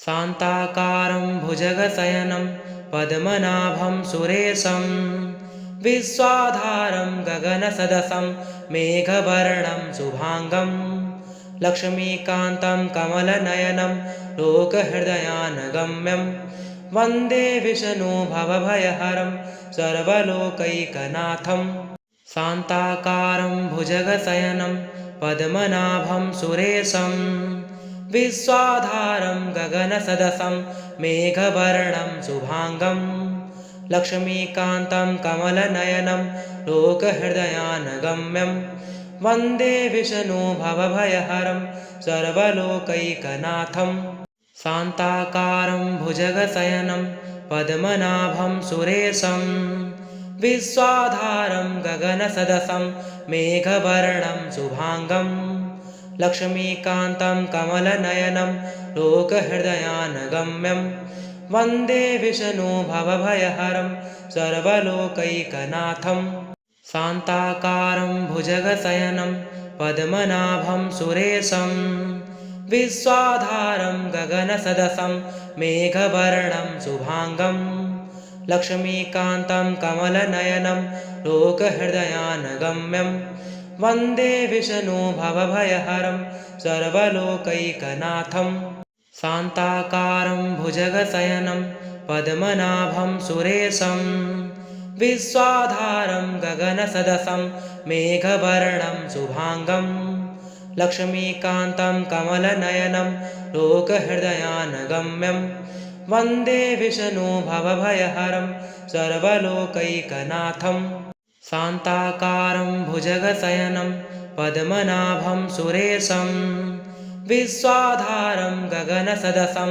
शान्ताकारं भुजगशयनं पद्मनाभं सुरेशं विश्वाधारं गगनसदृशं मेघवर्णं शुभाङ्गं लक्ष्मीकान्तं कमलनयनं लोकहृदयानगम्यं वन्दे विष्णु भवभयहरं सर्वलोकैकनाथं शान्ताकारं भुजगशयनं पद्मनाभं सुरेशं विश्वाधारं गगनसदृशं मेघवर्णं शुभाङ्गं लक्ष्मीकान्तं कमलनयनं लोकहृदयानगम्यं वन्दे विष्णु भवभयहरं सर्वलोकैकनाथं शान्ताकारं भुजगशयनं पद्मनाभं सुरेशं विश्वाधारं गगनसदृशं मेघवर्णं शुभाङ्गं लक्ष्मीकान्तं कमलनयनं लोकहृदयानगम्यं वन्दे विष्णु भवभयहरं सर्वलोकैकनाथं शान्ताकारं भुजगशयनं पद्मनाभं सुरेशं विश्वाधारं गगनसदृशं मेघवर्णं शुभाङ्गं लक्ष्मीकान्तं कमलनयनं लोकहृदयानगम्यं वन्दे विष्णु भवभयहरं सर्वलोकैकनाथं शान्ताकारं भुजगशयनं पद्मनाभं सुरेशं विश्वाधारं गगनसदृशं मेघवर्णं शुभाङ्गं लक्ष्मीकान्तं कमलनयनं लोकहृदयानगम्यं वन्दे विष्णु भवभयहरं सर्वलोकैकनाथं शान्ताकारं भुजगशयनं पद्मनाभं सुरेशं विश्वाधारं गगनसदृशं